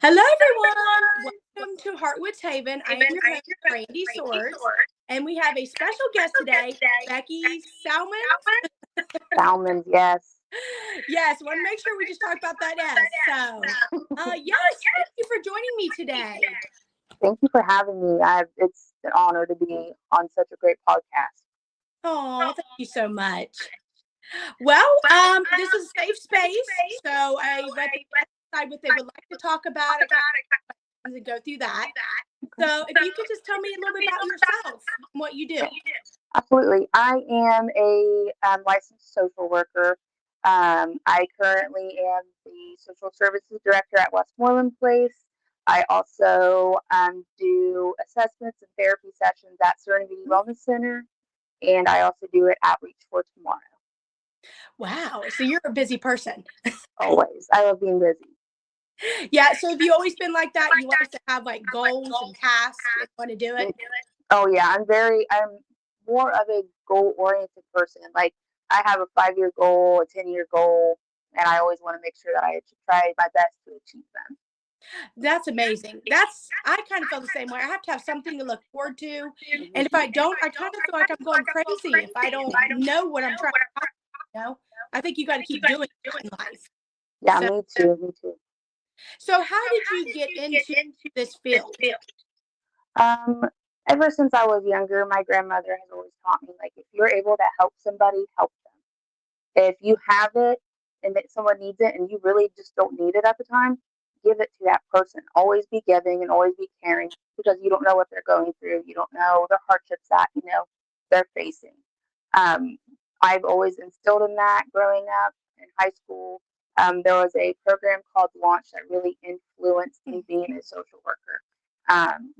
Hello, everyone. Welcome to Heartwoods Haven. I am your host, Brandy Swords, and we have a special guest today, Becky Salmons. Salmons, yes. Yes, want to make sure we just talk about that S. Yes, thank you for joining me today. Thank you for having me. It's an honor to be on such a great podcast. Oh, thank you so much. Well, this is a safe space, so I let the guests decide what they would like to talk about. I kind of go through that. So, if you could just tell me a little bit about yourself and what you do. Absolutely. I am a licensed social worker. I currently am the social services director at Westmoreland Place. I also do assessments and therapy sessions at Serenity Wellness Center, and I also do it Outreach for Tomorrow. Wow, so you're a busy person. Always. I love being busy. Yeah, so have you always been like that? You want us to have like goals and tasks and want to do it? Oh yeah, I'm more of a goal-oriented person. Like I have a 5-year goal, a 10-year goal, and I always want to make sure that I try my best to achieve them. That's amazing. I kind of feel the same way. I have to have something to look forward to. And if I don't, I kind of feel like I'm going crazy if I don't know what I'm trying to do. I think you got to keep doing it in life. Yeah, me too. So how did you get into this field? Ever since I was younger, my grandmother has always taught me, like, if you're able to help somebody, help them. If you have it and that someone needs it and you really just don't need it at the time, give it to that person. Always be giving and always be caring because you don't know what they're going through. You don't know the hardships that, they're facing. I've always instilled in that growing up in high school. There was a program called Launch that really influenced me being a social worker.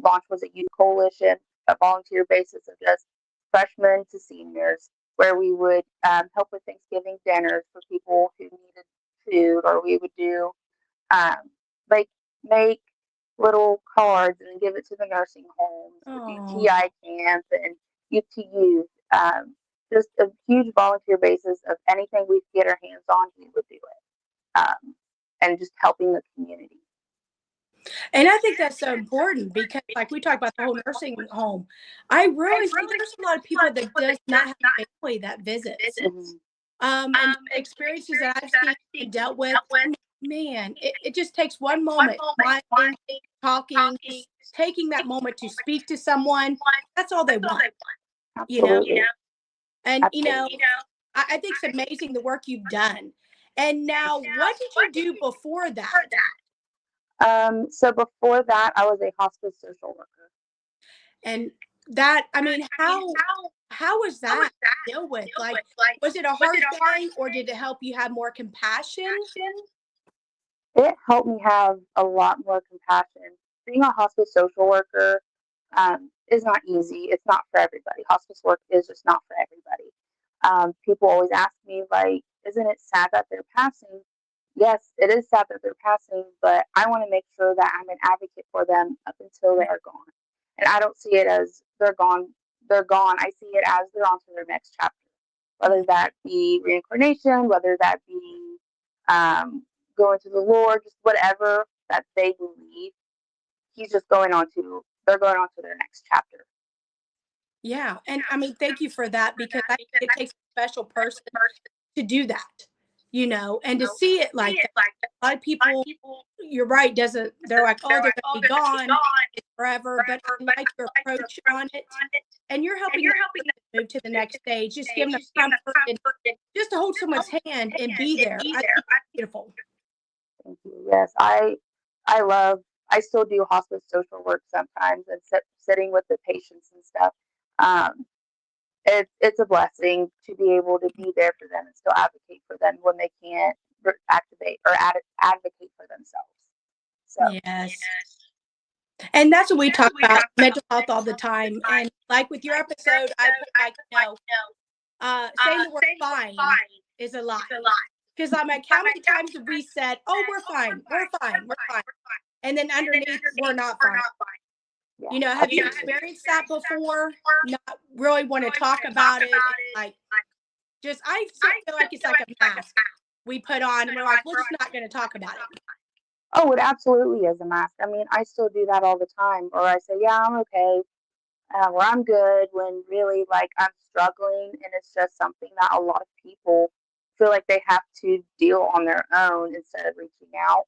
Launch was a youth coalition, a volunteer basis of just freshmen to seniors, where we would help with Thanksgiving dinners for people who needed food, or we would do like make little cards and give it to the nursing homes, the TI camp, and youth to youth. Just a huge volunteer basis of anything we could get our hands on, we would do it, and just helping the community. And I think that's so important because, like we talked about the whole nursing home, I really think there's a lot of people that does not have a family that visits. And the experiences that I've seen and dealt with, man, it just takes one moment, smiling, talking, just taking that moment to speak to someone. That's all they want, Absolutely. And, I think it's amazing the work you've done. And now, what did you do before that? So before that, I was a hospice social worker. And that, I mean, how was that to deal with? Like, was it a hard thing, or did it help you have more compassion? It helped me have a lot more compassion. Being a hospice social worker is not easy. It's not for everybody. Hospice work is just not for everybody. People always ask me, like, isn't it sad that they're passing? Yes, it is sad that they're passing, but I want to make sure that I'm an advocate for them up until they are gone. And I don't see it as they're gone. I see it as they're on to their next chapter, whether that be reincarnation, whether that be going to the Lord, just whatever that they believe. They're going on to their next chapter. Yeah, and I mean, thank you for that because I think it takes a special person to do that, and to see it like that. A lot of people, you're right, they're like, oh, they're going to be gone forever, but I like your approach on it, and you're helping them move to the next stage, just giving them comfort and just to hold someone's hand and be there. I think it's beautiful. Thank you. Yes, I still do hospice social work sometimes and sitting with the patients and stuff. It's a blessing to be able to be there for them and still advocate for them when they can't activate or advocate for themselves. So. Yes. And that's what we talk about, mental health all the time. And like with your episode, I put saying the word fine is a lie. Because I'm like, how many times have we said, oh, we're fine. And then underneath, we're not fine. Yeah. Have you experienced that before? Not really want to talk about it. I feel like it's like a mask we put on and we're like, we're just not going to talk about it. Oh, it absolutely is a mask. I mean, I still do that all the time. Or I say, yeah, I'm okay, or I'm good, when really, like, I'm struggling, and it's just something that a lot of people feel like they have to deal on their own instead of reaching out.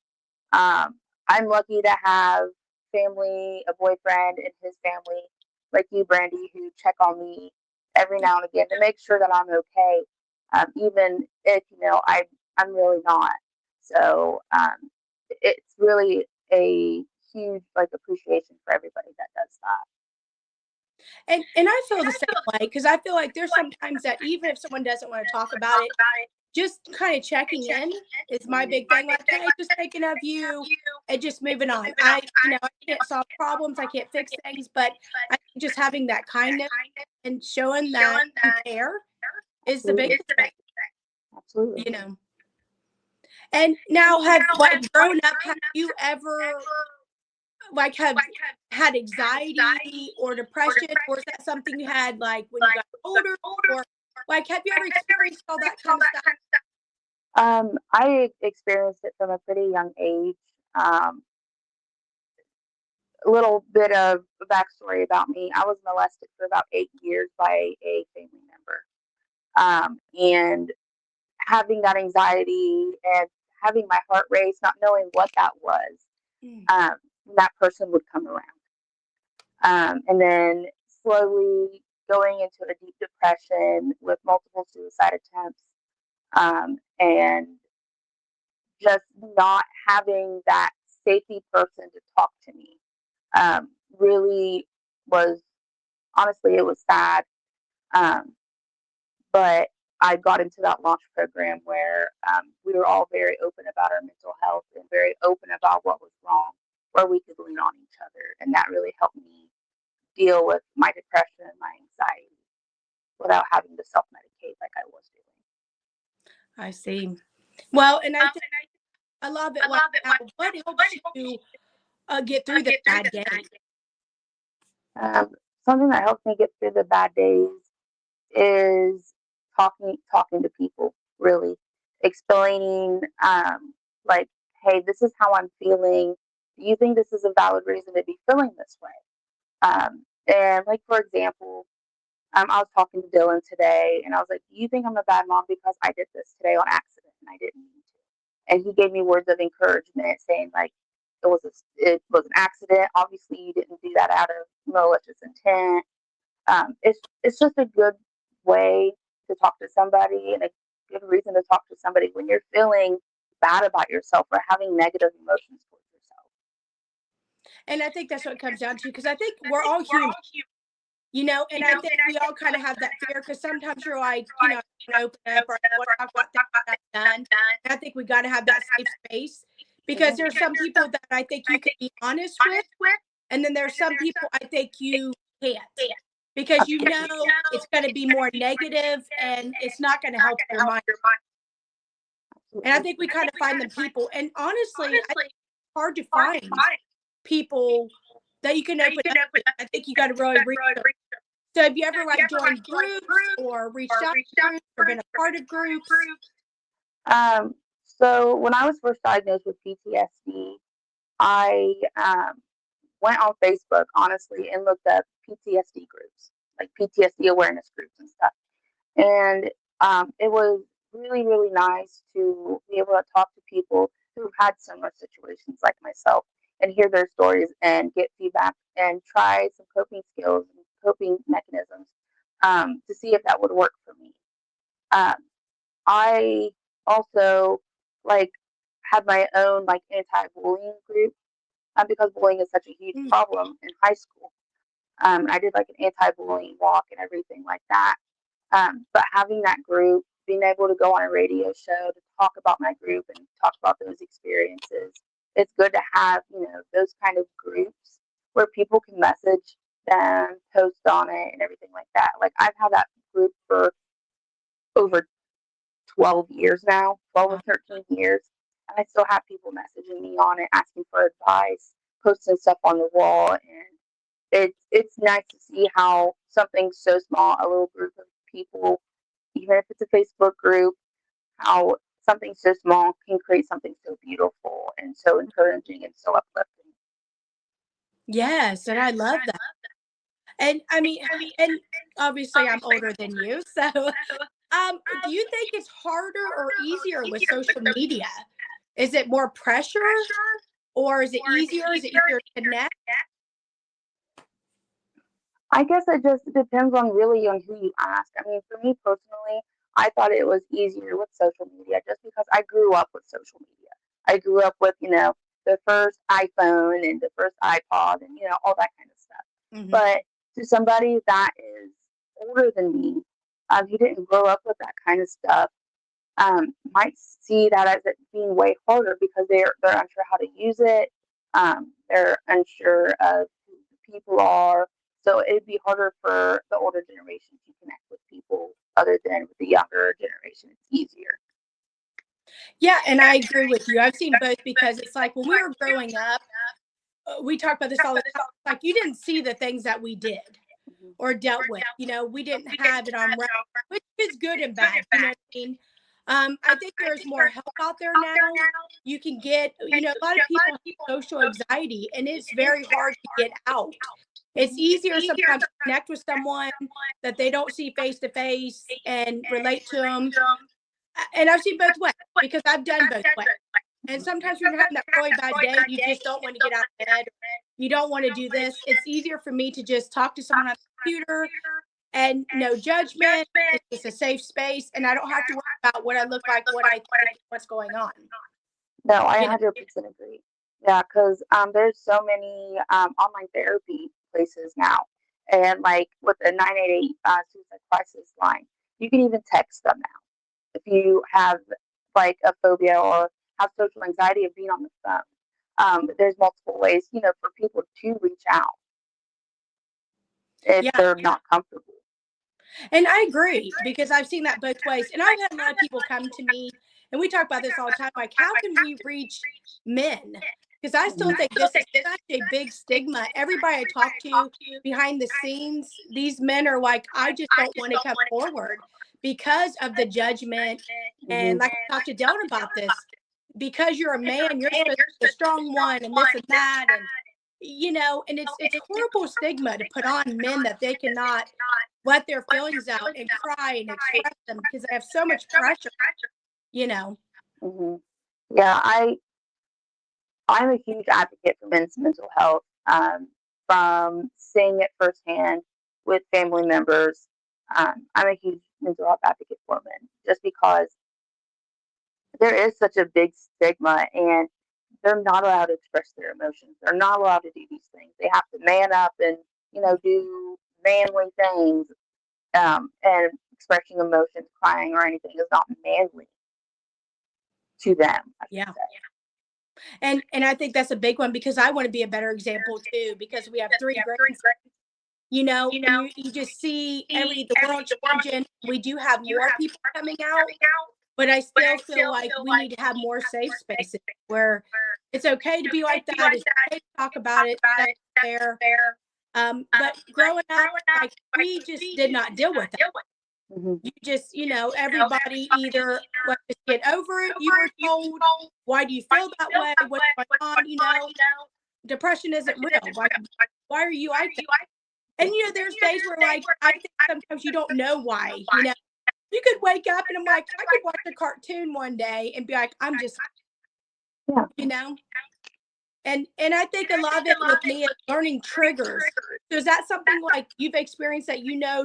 Um, I'm lucky to have family, a boyfriend and his family, like you, Brandy, who check on me every now and again to make sure that I'm okay, even if I'm really not. So it's really a huge like appreciation for everybody that does that. And I feel the same way, because I feel like there's sometimes that even if someone doesn't want to talk about it, just kind of checking in is my big thing. Like, hey, just thinking of you and just moving on. I can't solve problems, I can't fix things, but I think just having that kindness and showing that you care is the big thing, Absolutely. you know. And now, have like growing up, have you ever like have had anxiety or depression, or is that something you had like when you got older, or like have you ever experienced all that kind of stuff? I experienced it from a pretty young age. A little bit of backstory about me. I was molested for about 8 years by a family member. And having that anxiety and having my heart race, not knowing what that was, um, that person would come around. And then slowly going into a deep depression with multiple suicide attempts, and just not having that safety person to talk to me, really was, honestly, it was sad. Um, but I got into that launch program where we were all very open about our mental health and very open about what was wrong, where we could lean on each other. And that really helped me deal with my depression and my anxiety without having to self medicate like I was doing. I see. Well, and I think I love it. Like, now, what helps you get through the bad days? Um, Something that helps me get through the bad days is talking to people, really explaining, like, hey, this is how I'm feeling. Do you think this is a valid reason to be feeling this way? And like, for example, I was talking to Dylan today, and I was like, do you think I'm a bad mom because I did this today on accident and I didn't mean to? And he gave me words of encouragement, saying like, it was an accident. Obviously, you didn't do that out of malicious intent. It's just a good way to talk to somebody, and a good reason to talk to somebody when you're feeling bad about yourself or having negative emotions towards yourself. And I think that's what it comes down to, because I think we're all human, and I think we all kind of have that fear, because sometimes you're like, I want to open up, or I want to talk about things that I've done. And I think we got to have that safe space, because there's some people that I think you can be honest with, and then there's some people I think you can't, because it's going to be more negative and it's not going to help your mind. And I think we kind of find the people, and honestly, I think it's hard to find people that you can open up with. I think you got to really research. So have you ever like joined groups or reached out to groups or been a part of groups? So when I was first diagnosed with PTSD, I went on Facebook, honestly, and looked up PTSD groups, like PTSD awareness groups and stuff. And it was really, really nice to be able to talk to people who've had similar situations like myself and hear their stories and get feedback and try some coping skills and coping mechanisms, to see if that would work for me. Um, I also like had my own like anti-bullying group, because bullying is such a huge problem in high school. I did like an anti-bullying walk and everything like that. But having that group, being able to go on a radio show to talk about my group and talk about those experiences, it's good to have, those kind of groups where people can message them, post on it, and everything like that. Like, I've had that group for over 12 years now, 12 or 13 years. And I still have people messaging me on it, asking for advice, posting stuff on the wall. And it's nice to see how something so small, a little group of people, even if it's a Facebook group, how something so small can create something so beautiful and so encouraging and so uplifting. Yes, and I love that. And I mean, and obviously I'm older than you, so do you think it's harder or easier with social media? Is it more pressure, or is it easier? Is it easier to connect? I guess it just depends on really on who you ask. I mean, for me personally, I thought it was easier with social media just because I grew up with social media. I grew up with, the first iPhone and the first iPod and, all that kind of stuff. Hmm. But to somebody that is older than me, who didn't grow up with that kind of stuff, might see that as it being way harder because they're unsure how to use it. They're unsure of who the people are. So it'd be harder for the older generation to connect with people other than with the younger generation. It's easier. Yeah, and I agree with you. I've seen both because it's like when we were growing up, we talk about this all the time. Like you didn't see the things that we did Mhm. or dealt with. We didn't have it on record, which is good and bad. You know what I mean? I think there's more help out there now. You can get, a lot of people have social anxiety, and it's very hard to get out. It's easier sometimes to connect with someone that they don't see face to face and relate to them. And I've seen both ways because I've done both ways. And sometimes when you're having that really bad day, you just don't want to get out of bed. You don't want to do this. It's easier for me to just talk to someone on the computer and no judgment. It's just a safe space, and I don't have to worry about what I look like, what I think, what's going on. No, I You know, 100% agree. Yeah, because there's so many online therapy places now. And like with the 988 suicide crisis line, you can even text them now if you have like a phobia or have social anxiety of being on the phone. There's multiple ways, for people to reach out if yeah. they're not comfortable. And I agree because I've seen that both ways. And I've had a lot of people come to me, and we talk about this all the time. Like, how can we reach men? Because I still think this is such a big stigma. Everybody I talk to behind the scenes, these men are like, I just don't want to come forward because of the judgment. And Mhm. like I talked to Dylan about this, because you're a man, you're supposed to be the strong one and this and that. And it's horrible stigma to put on men that they cannot let their feelings out and cry and express them because they have so much pressure, you know. Mhm. Yeah, I'm a huge advocate for men's mental health. From seeing it firsthand with family members, I'm a huge mental health advocate for men, just because there is such a big stigma, and they're not allowed to express their emotions. They're not allowed to do these things. They have to man up and do manly things. And expressing emotions, crying or anything is not manly to them, I should Yeah. say. And I think that's a big one because I want to be a better example too, because we have three grandsons, and you just see the world changing. We do have more people coming out, but I still feel like we need to have more safe spaces where it's okay to be like that. It's okay to talk about it. That's fair. But growing up, like we just did not deal with that. Mhm. You just, everybody either let's just get over it. You were told, why do you feel that way? What's going on? Depression isn't real. Why are you like that? And there's days where like I think sometimes you don't know why. You could wake up and I'm like, I could watch a cartoon one day and be like, I'm just, Yeah. you know. And I think a lot of it with me is learning triggers. So is that something like you've experienced that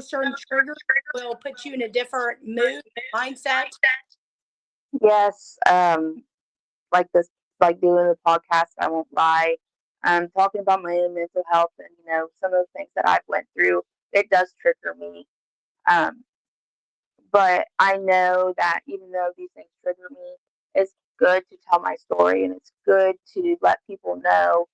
certain triggers will put you in a different mood, mindset? Yes. Like this, like doing the podcast. I won't lie. Talking about my own mental health and some of the things that I've went through. It does trigger me. Um, but I know that even though these things trigger me, it's good to tell my story, and it's good to let people know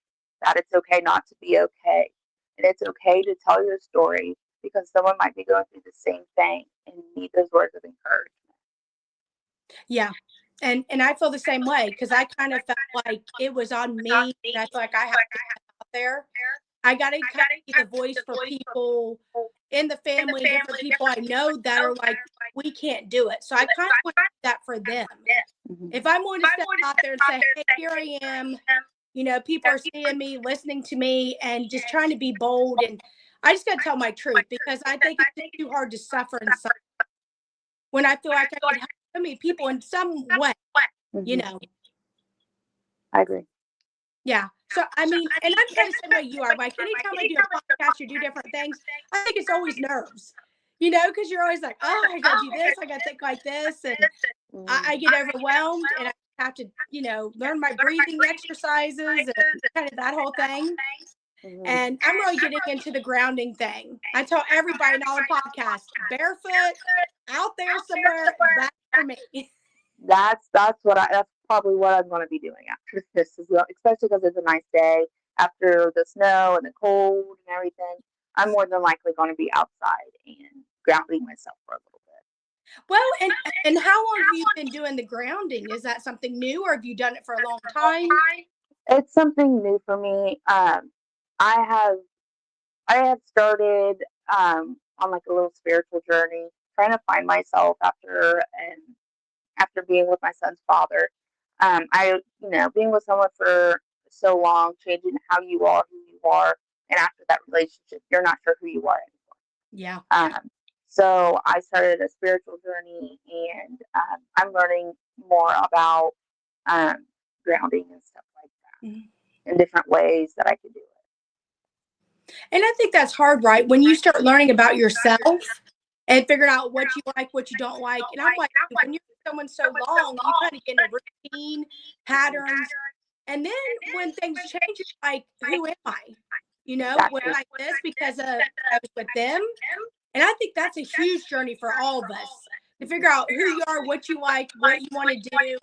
that it's okay not to be okay. And it's okay to tell your story because someone might be going through the same thing and need those words of encouragement. Yeah. And I feel the same way because I kind of felt like it was on me, and I feel like I have to get out there. I got to kind of be the voice for people in the family and different people I know that are like, we can't do it. So I kind of want to do that for them. Mhm. If I'm going to step out there and say, hey, here I am, you know, people are seeing me, listening to me, and just trying to be bold. And I just got to tell my truth, because I think it's just too hard to suffer in some, when I feel like I could help so many people in some way, you Mhm. know. I agree. Yeah. So, I mean, and I'm kind of the same way you are. Like, anytime I do a podcast or do different things, I think it's always nerves, you know, because you're always like, oh, I got to do this. I got to think like this. And I get overwhelmed, and I have to, you know, learn my breathing exercises and kind of that whole thing. Mhm. And I'm really getting into the grounding thing. I tell everybody in all the podcasts, barefoot out there somewhere, that's for me. That's probably what I'm going to be doing after this as well, especially because it's a nice day after the snow and the cold and everything. I'm more than likely going to be outside and grounding myself for a little bit. Well, and how long have you been doing the grounding? Is that something new, or have you done it for a long time? It's something new for me. I have started on like a little spiritual journey, trying to find myself after being with my son's father. Being with someone for so long, changing how you are, who you are, and after that relationship, you're not sure who you are Yeah. anymore. So I started a spiritual journey, and I'm learning more about grounding and stuff like that, in different ways that I can do it. And I think that's hard, right? When you start learning about yourself and figuring out what you like, what you don't like. And I'm like, when you're with someone so long, you kind of get in a routine, patterns. And then when things change, you're like, who am I? You know, was Exactly. I this because I was with them? And I think that's a huge journey for all of us, to figure out who you are, what you like, what you want to do.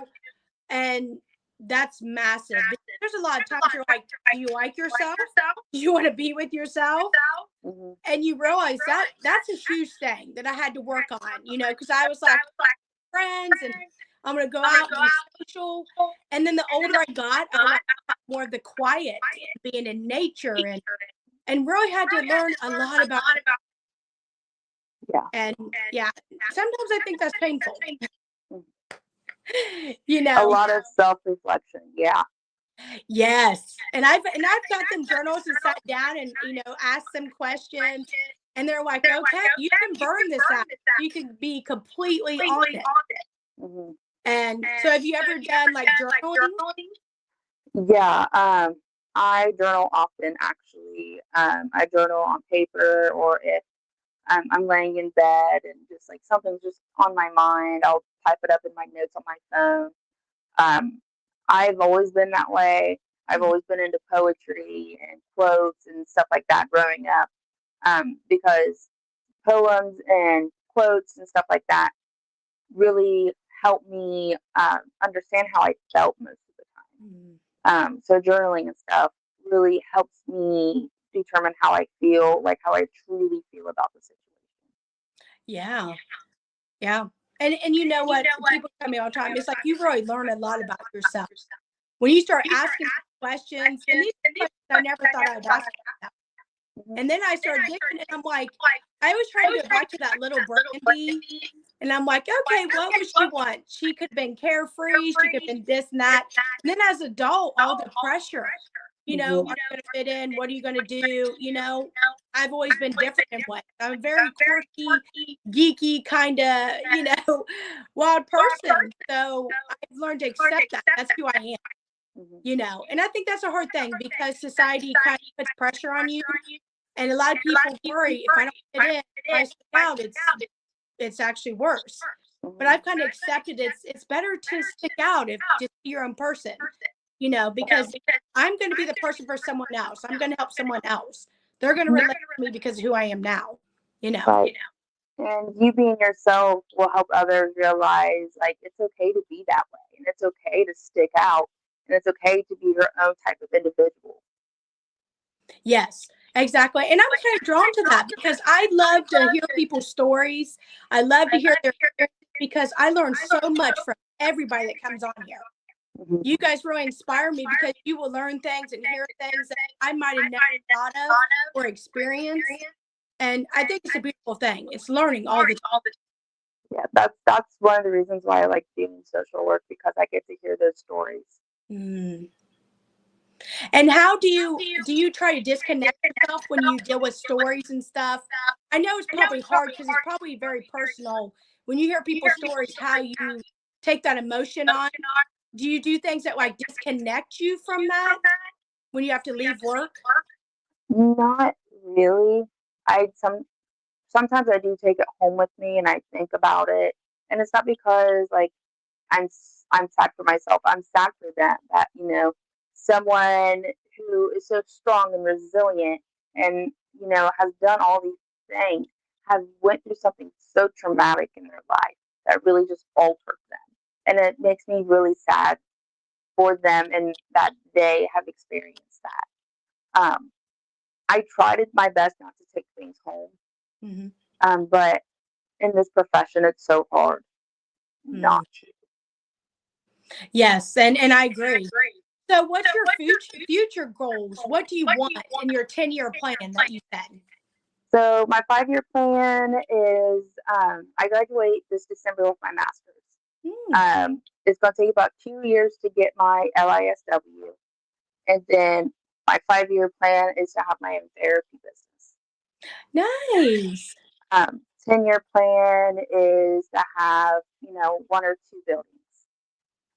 And that's massive. There's a lot of times you're like, do you like yourself? Do you want to be with yourself? Mm-hmm. And you realize that that's a huge thing that I had to work on, you know, because I was like, friends, and I'm going to go out and be social. And then the older I got, I like more of the quiet, being in nature, and really had to learn a lot about. Yeah. And yeah, sometimes I think that's painful. Mm-hmm. You A know. lot of self-reflection. Yeah. Yes. And I've got them journals and sat down and, you know, asked them questions, and they're like, okay, you can burn this out. You can be completely honest. Mm-hmm. And so have you ever done like journaling? Yeah. I journal often, actually. I journal on paper, or if I'm laying in bed and just like something's just on my mind, I'll type it up in my notes on my phone. I've always been that way. I've always been into poetry and quotes and stuff like that growing up, because poems and quotes and stuff like that really helped me understand how I felt most of the time. So journaling and stuff really helps me determine how I feel, like how I truly feel about the situation. Yeah. Yeah. And you know what? People tell me all the time, it's like you really learn a lot about yourself when you start asking questions. And these questions I never thought I would ask myself. Mm-hmm. And then I started digging, and I'm like, I was trying to go back to that little Brandy. And I'm like, okay, what would she want? She could have been carefree. She could have been this and that. And then as an adult, all the pressure, you know, Mm-hmm. are you going to fit in? What are you going to do? You know, I've always been different in ways. I'm a very quirky, geeky kind of, you know, wild person. So I've learned to accept that. That's who I am, Mm-hmm. you know. And I think that's a hard thing, because society kind of puts pressure on you. And a lot of people worry, if I don't fit in, if I stick out, it's actually worse. But I've kind of accepted it's better to stick out if just be your own person, you know, because I'm going to be the person for someone else. I'm going to help someone else. They're going to relate to me because of who I am now, you know. Right. And you being yourself will help others realize, like, it's okay to be that way, and it's okay to stick out, and it's okay to be your own type of individual. Yes, exactly. And I'm kind of drawn to that because I love to hear people's stories. I love to hear their experiences, because I learn so much from everybody that comes on here. Mm-hmm. You guys really inspire me, because you will learn things and hear things that I might have never thought of or experienced. And I think it's a beautiful thing. It's learning all the time. Yeah, that's one of the reasons why I like doing social work, because I get to hear those stories. Mm. And how do you try to disconnect yourself when you deal with stories and stuff? I know it's probably hard because it's probably very personal when you hear people's stories, how you take that emotion on. Do you do things that like disconnect you from that when you have to leave work? Not really. I sometimes I do take it home with me and I think about it, and it's not because like I'm sad for myself. I'm sad for them, that someone who is so strong and resilient and has done all these things has went through something so traumatic in their life that really just altered them, and it makes me really sad for them and that they have experienced that. I tried my best not to take things home, Hmm. but in this profession, it's so hard not to. Yes, and I agree. So, what's your future goals? What do you want in your 10-year plan that you set? So my 5-year plan is I graduate this December with my master's. Mm, It's going to take about 2 years to get my LISW, and then my 5-year plan is to have my own therapy business. nice. 10-year plan is to have one or two buildings.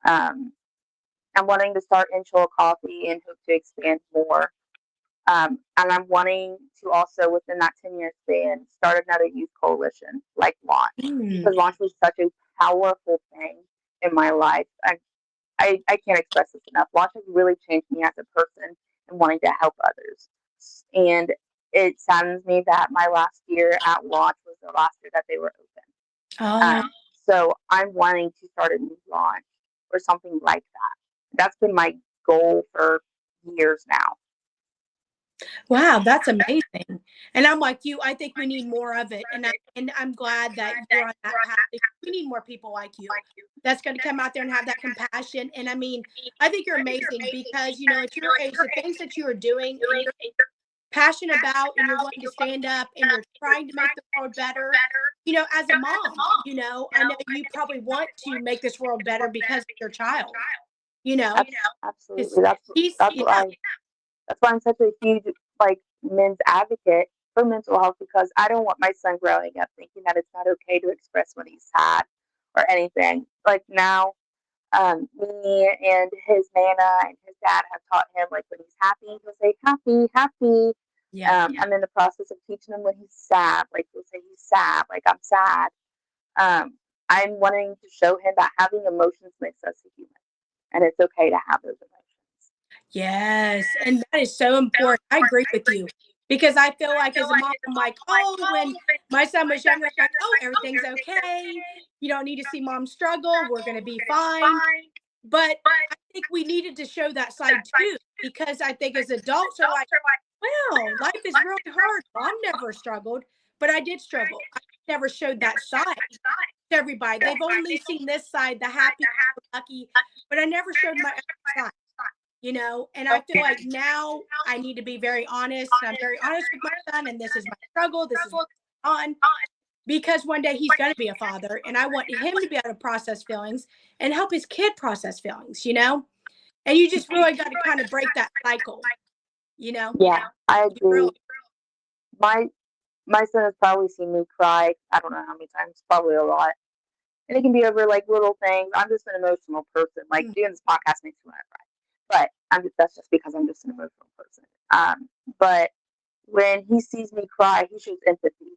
Um, I'm wanting to start Inchula Coffee and hope to expand more. And I'm wanting to also, within that 10-year span, start another youth coalition like Launch, Mm, because Launch was such a powerful thing in my life. I can't express this enough. Launch has really changed me as a person and wanting to help others. And it saddens me that my last year at Launch was the last year that they were open. oh, So I'm wanting to start a new Launch or something like that. That's been my goal for years now. wow, that's amazing. And I'm like you. I think we need more of it, and I'm glad that you're on that path. We need more people like you that's going to come out there and have that compassion. And I mean, I think you're amazing because at your age, the things that you are doing and you're passionate about, and you're wanting to stand up, and you're trying to make the world better. As a mom, I know you probably want to make this world better because of your child. You know, because Absolutely. That's he's that's why that's why I'm such a huge like men's advocate for mental health, because I don't want my son growing up thinking that it's not okay to express when he's sad or anything. Like now, me and his nana and his dad have taught him, like, when he's happy, he'll say happy, happy. yeah. I'm in the process of teaching him when he's sad. Like, he'll say he's sad, like I'm sad. Um, I'm wanting to show him that having emotions makes us a human, and it's okay to have those emotions. Yes, and that is so important. I agree with you because I feel like as a mom, I'm like, oh, when my son was younger, I'm like, oh, everything's okay. You don't need to see mom struggle. We're going to be fine. But I think we needed to show that side too, because I think as adults are like, well, life is really hard. Mom never struggled, but I did struggle. I never showed that side to everybody. They've only seen this side, the happy, lucky, but I never showed my other side. And I feel like now I need to be very honest, and I'm very honest with my son, and this is my struggle, this is what's on, because one day he's going to be a father, and I want him to be able to process feelings and help his kid process feelings. And you just really got to kind of break that cycle, you know Yeah, I you really. agree. My my son has probably seen me cry. I don't know how many times, probably a lot. And it can be over like little things. I'm just an emotional person. Like, Mm, doing this podcast makes me want to cry. But that's just because I'm just an emotional person. But when he sees me cry, he shows empathy.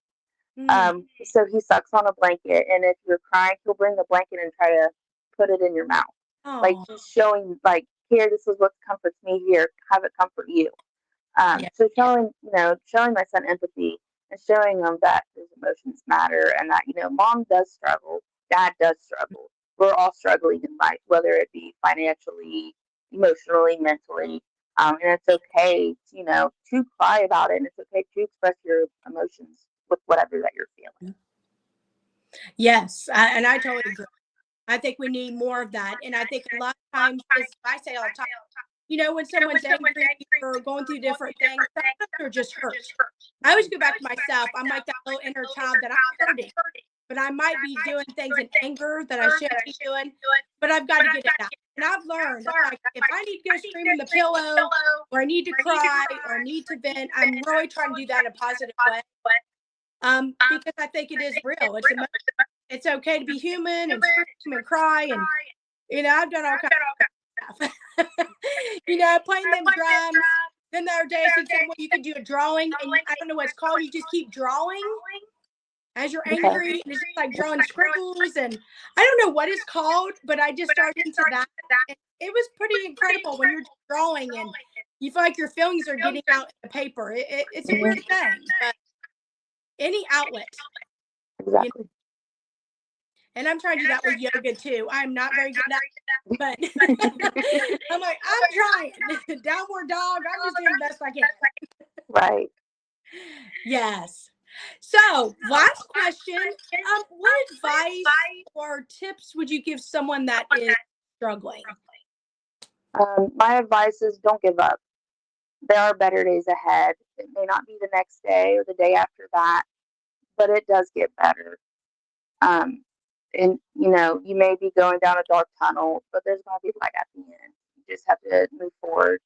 mm, So he sucks on a blanket, and if you're crying, he'll bring the blanket and try to put it in your mouth. Like, oh, he's showing, like, here, this is what comforts me. Here, have it comfort you. yeah, So showing my son empathy and showing him that his emotions matter, and that mom does struggle, dad does struggle. We're all struggling in life, whether it be financially, emotionally, mentally. And it's okay, to cry about it, and it's okay to express your emotions with whatever that you're feeling. yes, and I totally agree. I think we need more of that, and I think a lot of times, this I say all the time. when someone's angry or going through different things, sometimes they're just hurt. I always go back to myself. I'm like that little inner child that I'm hurting, but I might be doing things in anger that I shouldn't be doing, but I've got to get it out. And I've learned, like, if I need to go scream in the pillow, or I need to cry, or need to vent, I'm really trying to do that in a positive way. Because I think it is real. It's okay to be human and scream and cry, and I've done all kinds of stuff. Playing them drums. Then the other day I said, well, you can do a drawing, and I don't know what it's called. You just keep drawing as you're angry, and it's just like drawing scribbles, and I don't know what it's called, but I just started into that. And it was pretty incredible when you're drawing and you feel like your feelings are getting out in the paper. It's a weird thing, but any outlet. Exactly. And I'm trying to do that with yoga too. I'm not very good at it, but I'm trying. Downward dog. I'm just doing the best I can. Right. Yes. So, last question. What advice or tips would you give someone that is struggling? My advice is don't give up. There are better days ahead. It may not be the next day or the day after that, but it does get better. And you may be going down a dark tunnel, but there's going to be light at the end. You just have to move forward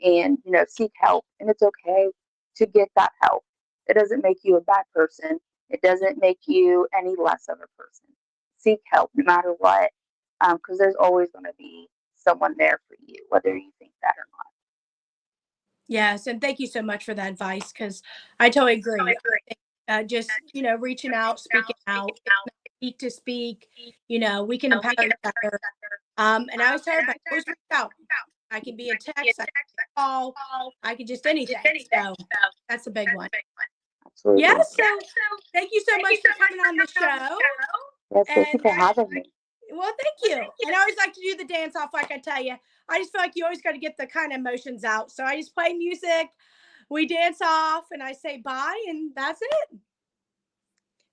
and, seek help. And it's okay to get that help. It doesn't make you a bad person. It doesn't make you any less of a person. Seek help no matter what, because there's always going to be someone there for you, whether you think that or not. Yes, and thank you so much for that advice, because I totally agree. Just, reaching out, speaking out, speak to speak, we can empower each other. And I always tell everybody, always reach out. I can be a text, I can call, I can just anything. So that's a big one. Absolutely. Yes, so thank you so much for coming on the show. Yes, thank you for having me. Well, thank you. And I always like to do the dance off, like I tell you. I just feel like you always got to get the kind of emotions out. So I just play music, we dance off, and I say bye, and that's it.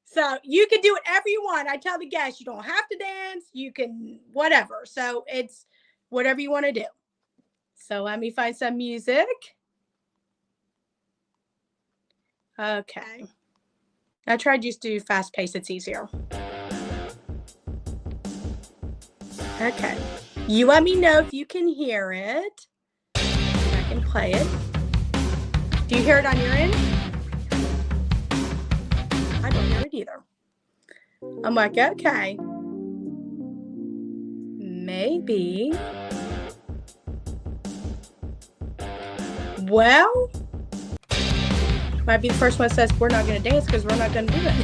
So you can do whatever you want. I tell the guests, you don't have to dance. You can whatever. So it's whatever you want to do. So let me find some music. Okay. I tried just to do fast pace. It's easier. Okay. You let me know if you can hear it. I can play it. Do you hear it on your end? I don't hear it either. I'm like, okay. Maybe. Well, might be the first one that says we're not going to dance because we're not going to do it.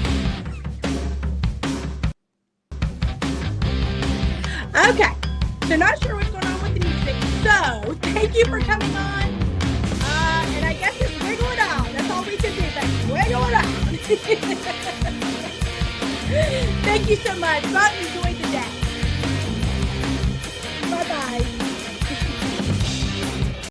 Okay. So not sure what's going on with the music. So thank you for coming on. And I guess it's wiggle it out. That's all we can do. Wiggle it out. Thank you so much. Go out and enjoy the day.